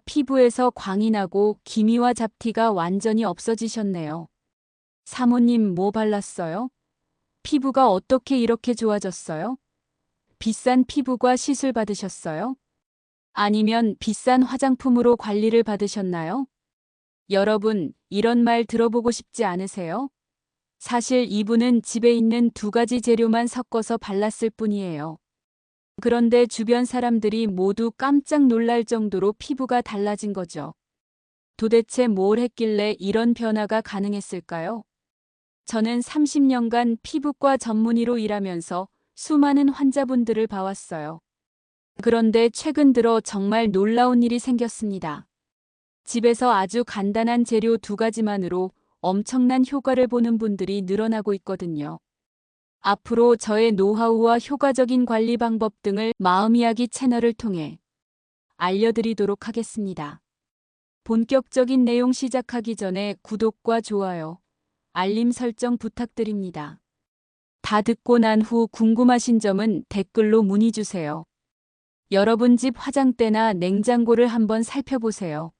피부에서 광이 나고 기미와 잡티가 완전히 없어지셨네요. 사모님 뭐 발랐어요? 피부가 어떻게 이렇게 좋아졌어요? 비싼 피부과 시술 받으셨어요? 아니면 비싼 화장품으로 관리를 받으셨나요? 여러분, 이런 말 들어보고 싶지 않으세요? 사실 이분은 집에 있는 두 가지 재료만 섞어서 발랐을 뿐이에요. 그런데 주변 사람들이 모두 깜짝 놀랄 정도로 피부가 달라진 거죠. 도대체 뭘 했길래 이런 변화가 가능했을까요? 저는 30년간 피부과 전문의로 일하면서 수많은 환자분들을 봐왔어요. 그런데 최근 들어 정말 놀라운 일이 생겼습니다. 집에서 아주 간단한 재료 두 가지만으로 엄청난 효과를 보는 분들이 늘어나고 있거든요. 앞으로 저의 노하우와 효과적인 관리 방법 등을 마음이야기 채널을 통해 알려드리도록 하겠습니다. 본격적인 내용 시작하기 전에 구독과 좋아요, 알림 설정 부탁드립니다. 다 듣고 난 후 궁금하신 점은 댓글로 문의 주세요. 여러분 집 화장대나 냉장고를 한번 살펴보세요.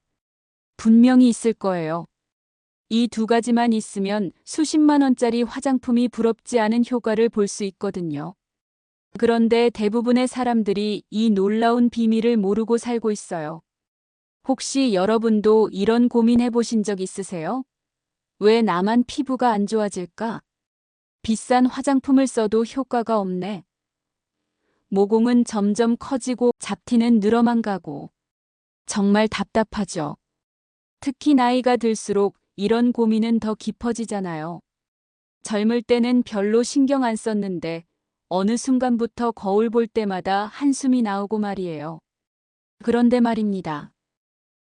분명히 있을 거예요. 이 두 가지만 있으면 수십만 원짜리 화장품이 부럽지 않은 효과를 볼 수 있거든요. 그런데 대부분의 사람들이 이 놀라운 비밀을 모르고 살고 있어요. 혹시 여러분도 이런 고민해 보신 적 있으세요? 왜 나만 피부가 안 좋아질까? 비싼 화장품을 써도 효과가 없네. 모공은 점점 커지고 잡티는 늘어만 가고. 정말 답답하죠. 특히 나이가 들수록 이런 고민은 더 깊어지잖아요. 젊을 때는 별로 신경 안 썼는데 어느 순간부터 거울 볼 때마다 한숨이 나오고 말이에요. 그런데 말입니다.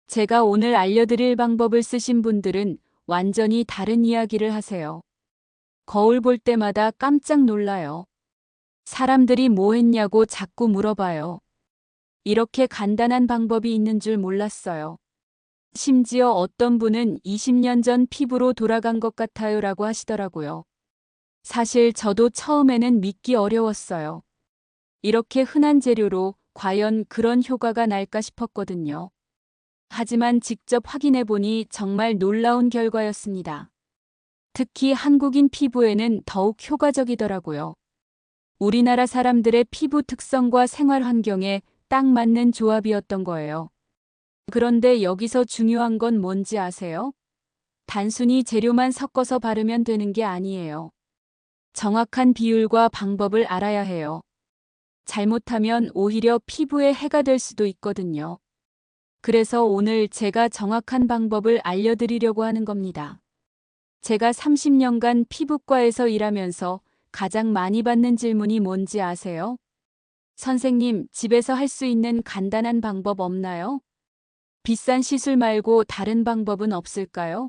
제가 오늘 알려드릴 방법을 쓰신 분들은 완전히 다른 이야기를 하세요. 거울 볼 때마다 깜짝 놀라요. 사람들이 뭐 했냐고 자꾸 물어봐요. 이렇게 간단한 방법이 있는 줄 몰랐어요. 심지어 어떤 분은 20년 전 피부로 돌아간 것 같아요 라고 하시더라고요. 사실 저도 처음에는 믿기 어려웠어요. 이렇게 흔한 재료로 과연 그런 효과가 날까 싶었거든요. 하지만 직접 확인해 보니 정말 놀라운 결과였습니다. 특히 한국인 피부에는 더욱 효과적이더라고요. 우리나라 사람들의 피부 특성과 생활 환경에 딱 맞는 조합이었던 거예요. 그런데 여기서 중요한 건 뭔지 아세요? 단순히 재료만 섞어서 바르면 되는 게 아니에요. 정확한 비율과 방법을 알아야 해요. 잘못하면 오히려 피부에 해가 될 수도 있거든요. 그래서 오늘 제가 정확한 방법을 알려드리려고 하는 겁니다. 제가 30년간 피부과에서 일하면서 가장 많이 받는 질문이 뭔지 아세요? 선생님, 집에서 할 수 있는 간단한 방법 없나요? 비싼 시술 말고 다른 방법은 없을까요?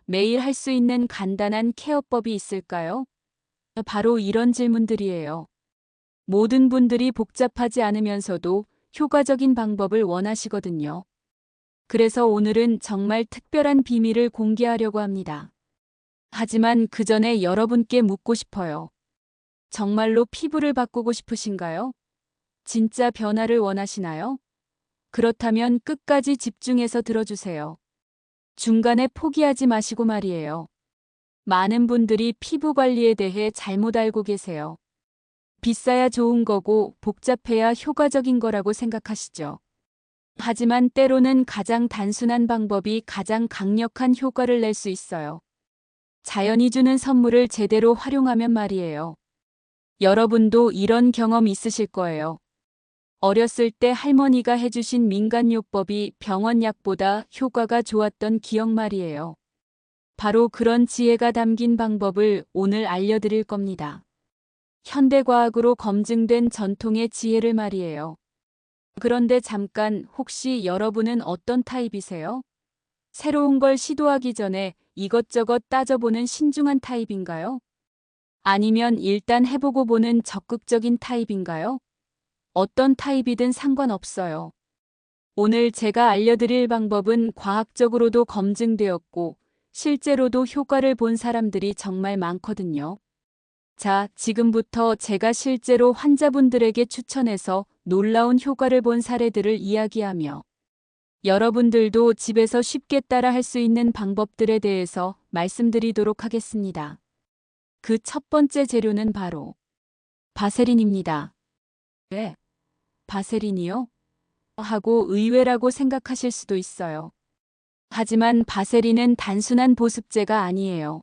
매일 할 수 있는 간단한 케어법이 있을까요? 바로 이런 질문들이에요. 모든 분들이 복잡하지 않으면서도 효과적인 방법을 원하시거든요. 그래서 오늘은 정말 특별한 비밀을 공개하려고 합니다. 하지만 그 전에 여러분께 묻고 싶어요. 정말로 피부를 바꾸고 싶으신가요? 진짜 변화를 원하시나요? 그렇다면 끝까지 집중해서 들어주세요. 중간에 포기하지 마시고 말이에요. 많은 분들이 피부 관리에 대해 잘못 알고 계세요. 비싸야 좋은 거고 복잡해야 효과적인 거라고 생각하시죠. 하지만 때로는 가장 단순한 방법이 가장 강력한 효과를 낼 수 있어요. 자연이 주는 선물을 제대로 활용하면 말이에요. 여러분도 이런 경험 있으실 거예요. 어렸을 때 할머니가 해주신 민간요법이 병원 약보다 효과가 좋았던 기억 말이에요. 바로 그런 지혜가 담긴 방법을 오늘 알려드릴 겁니다. 현대과학으로 검증된 전통의 지혜를 말이에요. 그런데 잠깐, 혹시 여러분은 어떤 타입이세요? 새로운 걸 시도하기 전에 이것저것 따져보는 신중한 타입인가요? 아니면 일단 해보고 보는 적극적인 타입인가요? 어떤 타입이든 상관없어요. 오늘 제가 알려드릴 방법은 과학적으로도 검증되었고 실제로도 효과를 본 사람들이 정말 많거든요. 자, 지금부터 제가 실제로 환자분들에게 추천해서 놀라운 효과를 본 사례들을 이야기하며 여러분들도 집에서 쉽게 따라 할 수 있는 방법들에 대해서 말씀드리도록 하겠습니다. 그 첫 번째 재료는 바로 바세린입니다. 네, 바세린이요? 하고 의외라고 생각하실 수도 있어요. 하지만 바세린은 단순한 보습제가 아니에요.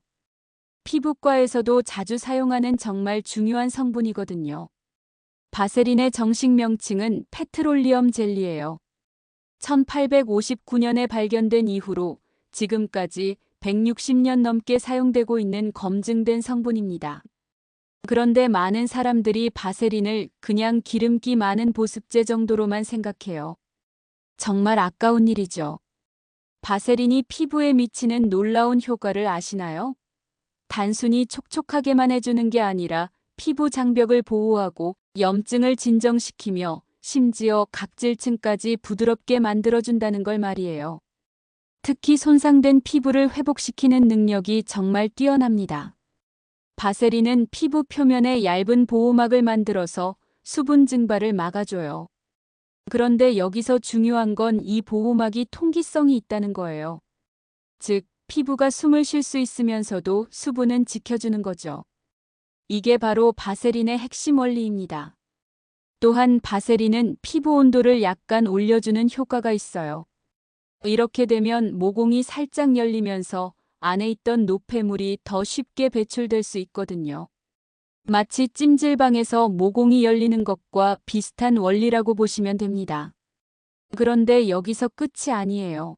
피부과에서도 자주 사용하는 정말 중요한 성분이거든요. 바세린의 정식 명칭은 페트롤리엄 젤리예요. 1859년에 발견된 이후로 지금까지 160년 넘게 사용되고 있는 검증된 성분입니다. 그런데 많은 사람들이 바세린을 그냥 기름기 많은 보습제 정도로만 생각해요. 정말 아까운 일이죠. 바세린이 피부에 미치는 놀라운 효과를 아시나요? 단순히 촉촉하게만 해주는 게 아니라 피부 장벽을 보호하고 염증을 진정시키며 심지어 각질층까지 부드럽게 만들어준다는 걸 말이에요. 특히 손상된 피부를 회복시키는 능력이 정말 뛰어납니다. 바세린은 피부 표면에 얇은 보호막을 만들어서 수분 증발을 막아줘요. 그런데 여기서 중요한 건 이 보호막이 통기성이 있다는 거예요. 즉, 피부가 숨을 쉴 수 있으면서도 수분은 지켜주는 거죠. 이게 바로 바세린의 핵심 원리입니다. 또한 바세린은 피부 온도를 약간 올려주는 효과가 있어요. 이렇게 되면 모공이 살짝 열리면서 안에 있던 노폐물이 더 쉽게 배출될 수 있거든요. 마치 찜질방에서 모공이 열리는 것과 비슷한 원리라고 보시면 됩니다. 그런데 여기서 끝이 아니에요.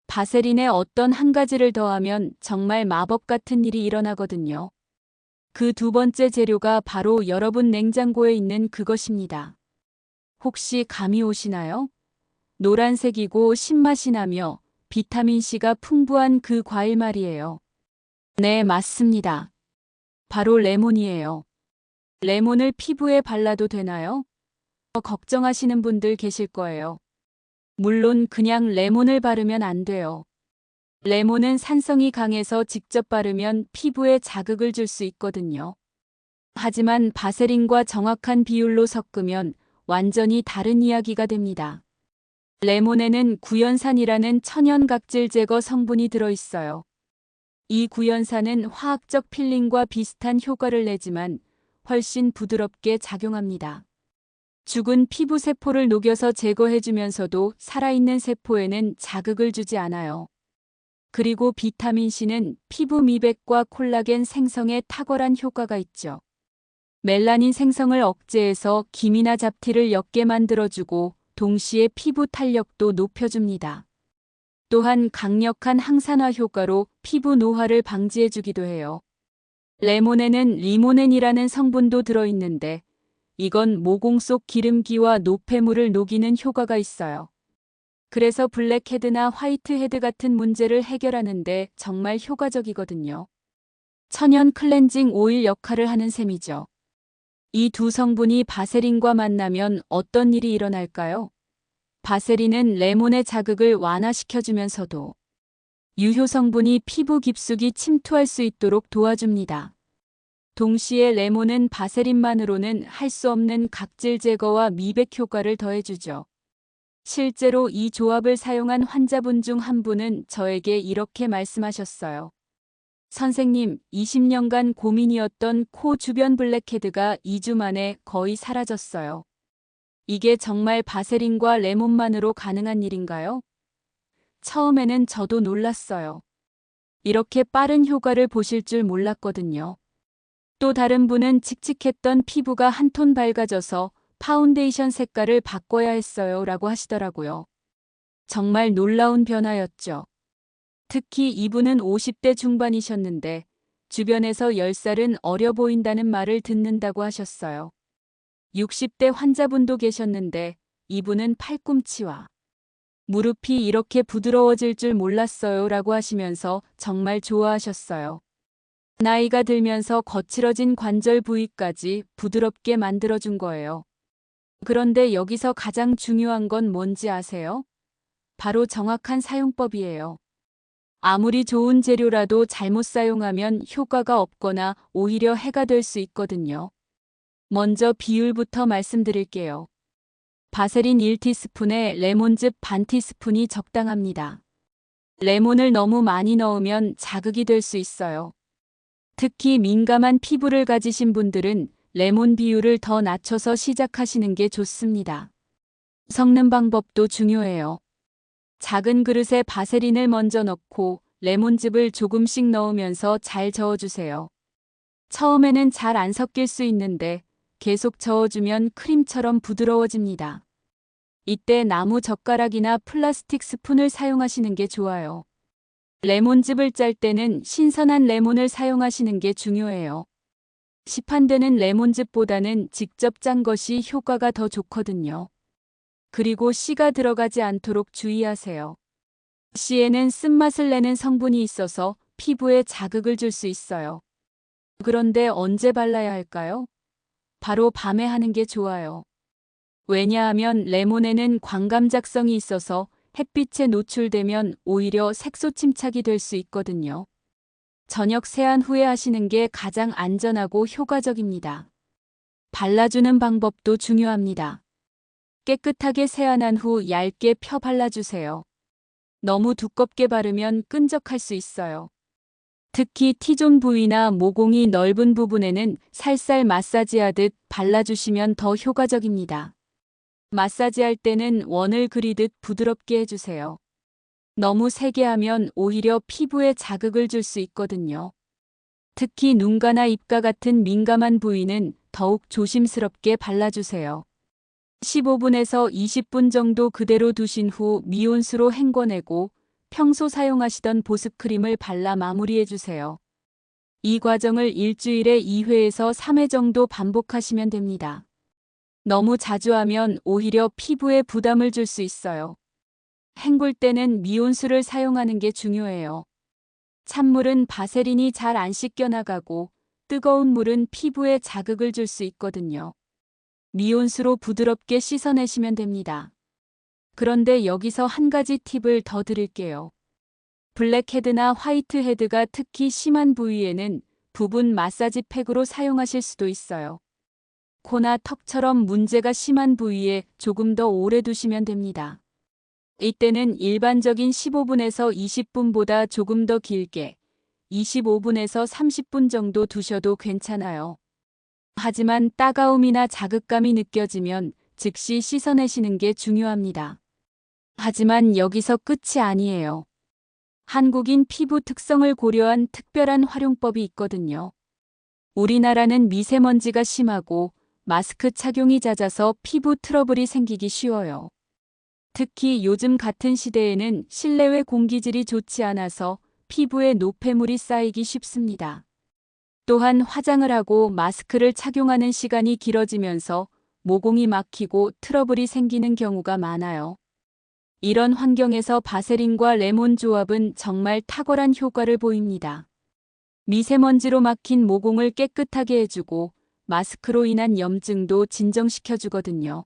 바세린에 어떤 한 가지를 더하면 정말 마법 같은 일이 일어나거든요. 그 두 번째 재료가 바로 여러분 냉장고에 있는 그것입니다. 혹시 감이 오시나요? 노란색이고 신맛이 나며 비타민C가 풍부한 그 과일 말이에요. 네, 맞습니다. 바로 레몬이에요. 레몬을 피부에 발라도 되나요? 걱정하시는 분들 계실 거예요. 물론 그냥 레몬을 바르면 안 돼요. 레몬은 산성이 강해서 직접 바르면 피부에 자극을 줄 수 있거든요. 하지만 바세린과 정확한 비율로 섞으면 완전히 다른 이야기가 됩니다. 레몬에는 구연산이라는 천연 각질 제거 성분이 들어있어요. 이 구연산은 화학적 필링과 비슷한 효과를 내지만 훨씬 부드럽게 작용합니다. 죽은 피부 세포를 녹여서 제거해주면서도 살아있는 세포에는 자극을 주지 않아요. 그리고 비타민C는 피부 미백과 콜라겐 생성에 탁월한 효과가 있죠. 멜라닌 생성을 억제해서 기미나 잡티를 옅게 만들어주고 동시에 피부 탄력도 높여줍니다. 또한 강력한 항산화 효과로 피부 노화를 방지해주기도 해요. 레몬에는 리모넨이라는 성분도 들어있는데 이건 모공 속 기름기와 노폐물을 녹이는 효과가 있어요. 그래서 블랙헤드나 화이트헤드 같은 문제를 해결하는데 정말 효과적이거든요. 천연 클렌징 오일 역할을 하는 셈이죠. 이 두 성분이 바세린과 만나면 어떤 일이 일어날까요? 바세린은 레몬의 자극을 완화시켜주면서도 유효 성분이 피부 깊숙이 침투할 수 있도록 도와줍니다. 동시에 레몬은 바세린만으로는 할 수 없는 각질 제거와 미백 효과를 더해주죠. 실제로 이 조합을 사용한 환자분 중 한 분은 저에게 이렇게 말씀하셨어요. 선생님, 20년간 고민이었던 코 주변 블랙헤드가 2주 만에 거의 사라졌어요. 이게 정말 바세린과 레몬만으로 가능한 일인가요? 처음에는 저도 놀랐어요. 이렇게 빠른 효과를 보실 줄 몰랐거든요. 또 다른 분은 칙칙했던 피부가 한 톤 밝아져서 파운데이션 색깔을 바꿔야 했어요 라고 하시더라고요. 정말 놀라운 변화였죠. 특히 이분은 50대 중반이셨는데 주변에서 10살은 어려 보인다는 말을 듣는다고 하셨어요. 60대 환자분도 계셨는데 이분은 팔꿈치와 무릎이 이렇게 부드러워질 줄 몰랐어요 라고 하시면서 정말 좋아하셨어요. 나이가 들면서 거칠어진 관절 부위까지 부드럽게 만들어준 거예요. 그런데 여기서 가장 중요한 건 뭔지 아세요? 바로 정확한 사용법이에요. 아무리 좋은 재료라도 잘못 사용하면 효과가 없거나 오히려 해가 될 수 있거든요. 먼저 비율부터 말씀드릴게요. 바세린 1티스푼에 레몬즙 반 티스푼이 적당합니다. 레몬을 너무 많이 넣으면 자극이 될 수 있어요. 특히 민감한 피부를 가지신 분들은 레몬 비율을 더 낮춰서 시작하시는 게 좋습니다. 섞는 방법도 중요해요. 작은 그릇에 바세린을 먼저 넣고 레몬즙을 조금씩 넣으면서 잘 저어주세요. 처음에는 잘 안 섞일 수 있는데 계속 저어주면 크림처럼 부드러워집니다. 이때 나무 젓가락이나 플라스틱 스푼을 사용하시는 게 좋아요. 레몬즙을 짤 때는 신선한 레몬을 사용하시는 게 중요해요. 시판되는 레몬즙보다는 직접 짠 것이 효과가 더 좋거든요. 그리고 씨가 들어가지 않도록 주의하세요. 씨에는 쓴맛을 내는 성분이 있어서 피부에 자극을 줄 수 있어요. 그런데 언제 발라야 할까요? 바로 밤에 하는 게 좋아요. 왜냐하면 레몬에는 광감작성이 있어서 햇빛에 노출되면 오히려 색소 침착이 될 수 있거든요. 저녁 세안 후에 하시는 게 가장 안전하고 효과적입니다. 발라주는 방법도 중요합니다. 깨끗하게 세안한 후 얇게 펴 발라주세요. 너무 두껍게 바르면 끈적할 수 있어요. 특히 T존 부위나 모공이 넓은 부분에는 살살 마사지하듯 발라주시면 더 효과적입니다. 마사지할 때는 원을 그리듯 부드럽게 해주세요. 너무 세게 하면 오히려 피부에 자극을 줄 수 있거든요. 특히 눈가나 입가 같은 민감한 부위는 더욱 조심스럽게 발라주세요. 15분에서 20분 정도 그대로 두신 후 미온수로 헹궈내고 평소 사용하시던 보습크림을 발라 마무리해주세요. 이 과정을 일주일에 2회에서 3회 정도 반복하시면 됩니다. 너무 자주 하면 오히려 피부에 부담을 줄 수 있어요. 헹굴 때는 미온수를 사용하는 게 중요해요. 찬물은 바세린이 잘 안 씻겨나가고 뜨거운 물은 피부에 자극을 줄 수 있거든요. 미온수로 부드럽게 씻어내시면 됩니다. 그런데 여기서 한 가지 팁을 더 드릴게요. 블랙헤드나 화이트헤드가 특히 심한 부위에는 부분 마사지 팩으로 사용하실 수도 있어요. 코나 턱처럼 문제가 심한 부위에 조금 더 오래 두시면 됩니다. 이때는 일반적인 15분에서 20분보다 조금 더 길게 25분에서 30분 정도 두셔도 괜찮아요. 하지만 따가움이나 자극감이 느껴지면 즉시 씻어내시는 게 중요합니다. 하지만 여기서 끝이 아니에요. 한국인 피부 특성을 고려한 특별한 활용법이 있거든요. 우리나라는 미세먼지가 심하고 마스크 착용이 잦아서 피부 트러블이 생기기 쉬워요. 특히 요즘 같은 시대에는 실내외 공기질이 좋지 않아서 피부에 노폐물이 쌓이기 쉽습니다. 또한 화장을 하고 마스크를 착용하는 시간이 길어지면서 모공이 막히고 트러블이 생기는 경우가 많아요. 이런 환경에서 바세린과 레몬 조합은 정말 탁월한 효과를 보입니다. 미세먼지로 막힌 모공을 깨끗하게 해주고 마스크로 인한 염증도 진정시켜주거든요.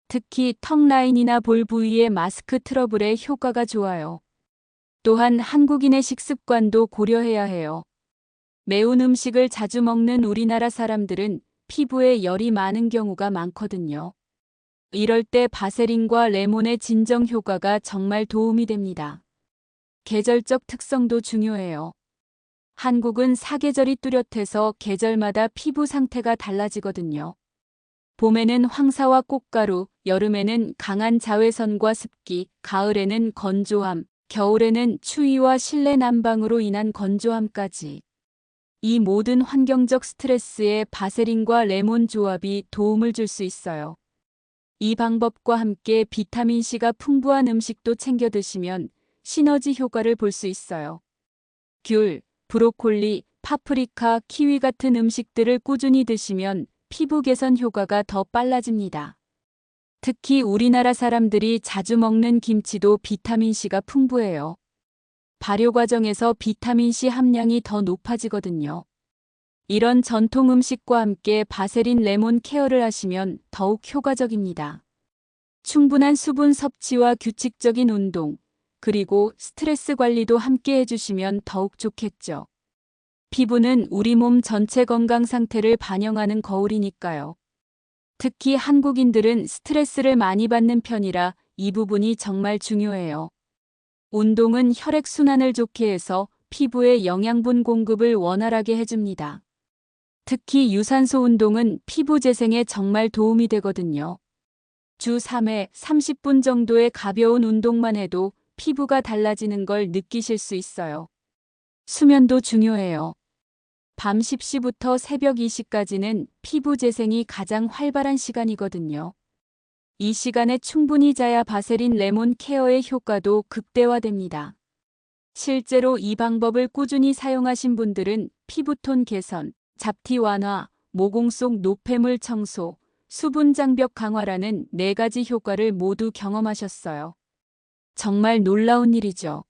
특히 턱 라인이나 볼 부위의 마스크 트러블에 효과가 좋아요. 또한 한국인의 식습관도 고려해야 해요. 매운 음식을 자주 먹는 우리나라 사람들은 피부에 열이 많은 경우가 많거든요. 이럴 때 바세린과 레몬의 진정 효과가 정말 도움이 됩니다. 계절적 특성도 중요해요. 한국은 사계절이 뚜렷해서 계절마다 피부 상태가 달라지거든요. 봄에는 황사와 꽃가루, 여름에는 강한 자외선과 습기, 가을에는 건조함, 겨울에는 추위와 실내 난방으로 인한 건조함까지. 이 모든 환경적 스트레스에 바세린과 레몬 조합이 도움을 줄 수 있어요. 이 방법과 함께 비타민C가 풍부한 음식도 챙겨 드시면 시너지 효과를 볼 수 있어요. 귤, 브로콜리, 파프리카, 키위 같은 음식들을 꾸준히 드시면 피부 개선 효과가 더 빨라집니다. 특히 우리나라 사람들이 자주 먹는 김치도 비타민C가 풍부해요. 발효 과정에서 비타민C 함량이 더 높아지거든요. 이런 전통 음식과 함께 바세린 레몬 케어를 하시면 더욱 효과적입니다. 충분한 수분 섭취와 규칙적인 운동, 그리고 스트레스 관리도 함께 해주시면 더욱 좋겠죠. 피부는 우리 몸 전체 건강 상태를 반영하는 거울이니까요. 특히 한국인들은 스트레스를 많이 받는 편이라 이 부분이 정말 중요해요. 운동은 혈액순환을 좋게 해서 피부에 영양분 공급을 원활하게 해줍니다. 특히 유산소 운동은 피부 재생에 정말 도움이 되거든요. 주 3회 30분 정도의 가벼운 운동만 해도 피부가 달라지는 걸 느끼실 수 있어요. 수면도 중요해요. 밤 10시부터 새벽 2시까지는 피부 재생이 가장 활발한 시간이거든요. 이 시간에 충분히 자야 바세린 레몬 케어의 효과도 극대화됩니다. 실제로 이 방법을 꾸준히 사용하신 분들은 피부톤 개선, 잡티 완화, 모공 속 노폐물 청소, 수분 장벽 강화라는 4가지 효과를 모두 경험하셨어요. 정말 놀라운 일이죠.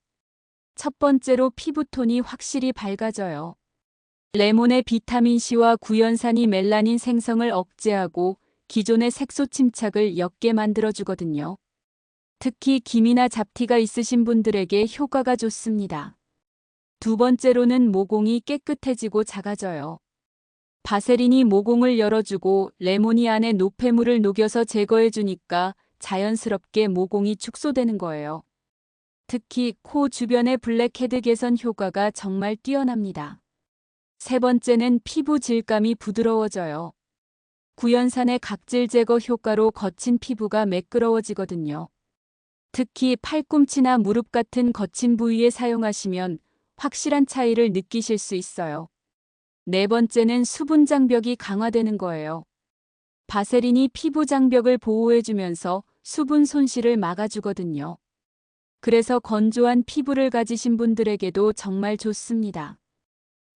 첫 번째로 피부톤이 확실히 밝아져요. 레몬의 비타민C와 구연산이 멜라닌 생성을 억제하고 기존의 색소 침착을 옅게 만들어주거든요. 특히 기미나 잡티가 있으신 분들에게 효과가 좋습니다. 두 번째로는 모공이 깨끗해지고 작아져요. 바세린이 모공을 열어주고 레몬이 안에 노폐물을 녹여서 제거해주니까 자연스럽게 모공이 축소되는 거예요. 특히 코 주변의 블랙헤드 개선 효과가 정말 뛰어납니다. 세 번째는 피부 질감이 부드러워져요. 구연산의 각질 제거 효과로 거친 피부가 매끄러워지거든요. 특히 팔꿈치나 무릎 같은 거친 부위에 사용하시면 확실한 차이를 느끼실 수 있어요. 네 번째는 수분 장벽이 강화되는 거예요. 바세린이 피부 장벽을 보호해주면서 수분 손실을 막아주거든요. 그래서 건조한 피부를 가지신 분들에게도 정말 좋습니다.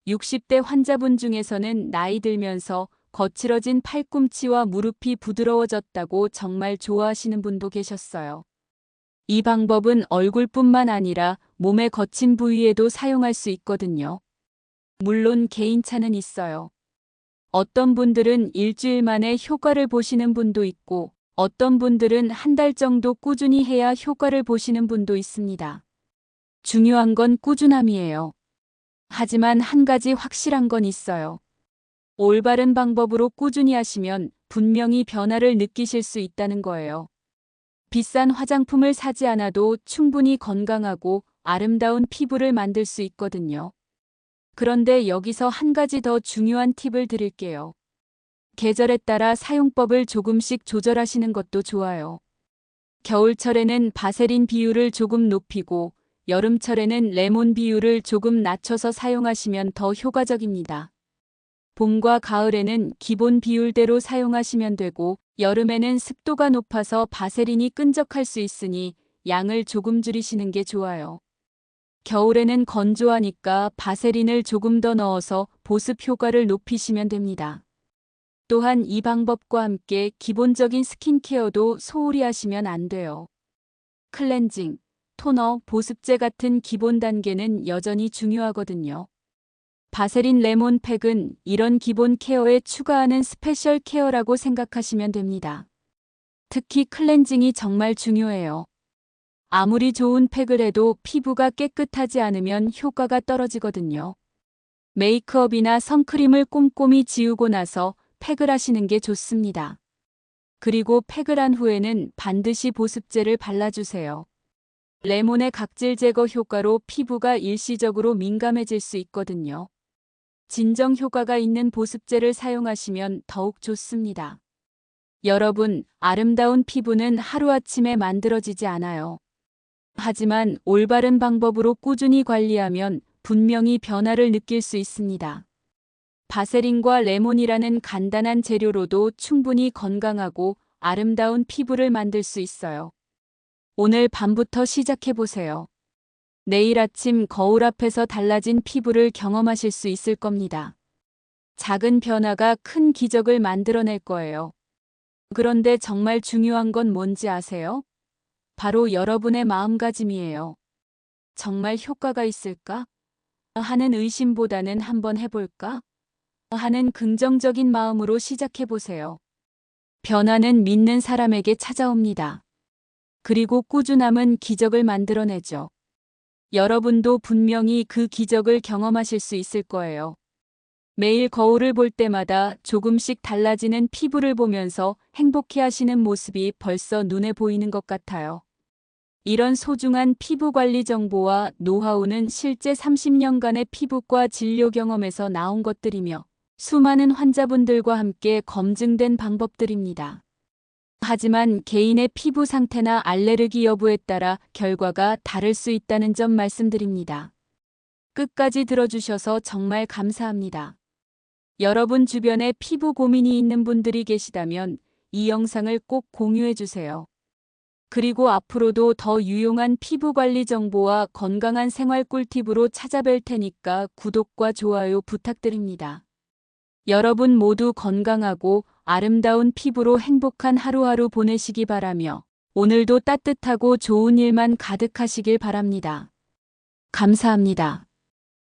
60대 환자분 중에서는 나이 들면서 거칠어진 팔꿈치와 무릎이 부드러워졌다고 정말 좋아하시는 분도 계셨어요. 이 방법은 얼굴뿐만 아니라 몸의 거친 부위에도 사용할 수 있거든요. 물론 개인차는 있어요. 어떤 분들은 일주일 만에 효과를 보시는 분도 있고, 어떤 분들은 한 달 정도 꾸준히 해야 효과를 보시는 분도 있습니다. 중요한 건 꾸준함이에요. 하지만 한 가지 확실한 건 있어요. 올바른 방법으로 꾸준히 하시면 분명히 변화를 느끼실 수 있다는 거예요. 비싼 화장품을 사지 않아도 충분히 건강하고 아름다운 피부를 만들 수 있거든요. 그런데 여기서 한 가지 더 중요한 팁을 드릴게요. 계절에 따라 사용법을 조금씩 조절하시는 것도 좋아요. 겨울철에는 바세린 비율을 조금 높이고 여름철에는 레몬 비율을 조금 낮춰서 사용하시면 더 효과적입니다. 봄과 가을에는 기본 비율대로 사용하시면 되고 여름에는 습도가 높아서 바세린이 끈적할 수 있으니 양을 조금 줄이시는 게 좋아요. 겨울에는 건조하니까 바세린을 조금 더 넣어서 보습 효과를 높이시면 됩니다. 또한 이 방법과 함께 기본적인 스킨케어도 소홀히 하시면 안 돼요. 클렌징, 토너, 보습제 같은 기본 단계는 여전히 중요하거든요. 바세린 레몬 팩은 이런 기본 케어에 추가하는 스페셜 케어라고 생각하시면 됩니다. 특히 클렌징이 정말 중요해요. 아무리 좋은 팩을 해도 피부가 깨끗하지 않으면 효과가 떨어지거든요. 메이크업이나 선크림을 꼼꼼히 지우고 나서 팩을 하시는 게 좋습니다. 그리고 팩을 한 후에는 반드시 보습제를 발라주세요. 레몬의 각질 제거 효과로 피부가 일시적으로 민감해질 수 있거든요. 진정 효과가 있는 보습제를 사용하시면 더욱 좋습니다. 여러분, 아름다운 피부는 하루아침에 만들어지지 않아요. 하지만 올바른 방법으로 꾸준히 관리하면 분명히 변화를 느낄 수 있습니다. 바세린과 레몬이라는 간단한 재료로도 충분히 건강하고 아름다운 피부를 만들 수 있어요. 오늘 밤부터 시작해보세요. 내일 아침 거울 앞에서 달라진 피부를 경험하실 수 있을 겁니다. 작은 변화가 큰 기적을 만들어낼 거예요. 그런데 정말 중요한 건 뭔지 아세요? 바로 여러분의 마음가짐이에요. 정말 효과가 있을까? 하는 의심보다는 한번 해볼까? 하는 긍정적인 마음으로 시작해보세요. 변화는 믿는 사람에게 찾아옵니다. 그리고 꾸준함은 기적을 만들어내죠. 여러분도 분명히 그 기적을 경험하실 수 있을 거예요. 매일 거울을 볼 때마다 조금씩 달라지는 피부를 보면서 행복해 하시는 모습이 벌써 눈에 보이는 것 같아요. 이런 소중한 피부 관리 정보와 노하우는 실제 30년간의 피부과 진료 경험에서 나온 것들이며 수많은 환자분들과 함께 검증된 방법들입니다. 하지만 개인의 피부 상태나 알레르기 여부에 따라 결과가 다를 수 있다는 점 말씀드립니다. 끝까지 들어주셔서 정말 감사합니다. 여러분 주변에 피부 고민이 있는 분들이 계시다면 이 영상을 꼭 공유해 주세요. 그리고 앞으로도 더 유용한 피부 관리 정보와 건강한 생활 꿀팁으로 찾아뵐 테니까 구독과 좋아요 부탁드립니다. 여러분 모두 건강하고 아름다운 피부로 행복한 하루하루 보내시기 바라며 오늘도 따뜻하고 좋은 일만 가득하시길 바랍니다. 감사합니다.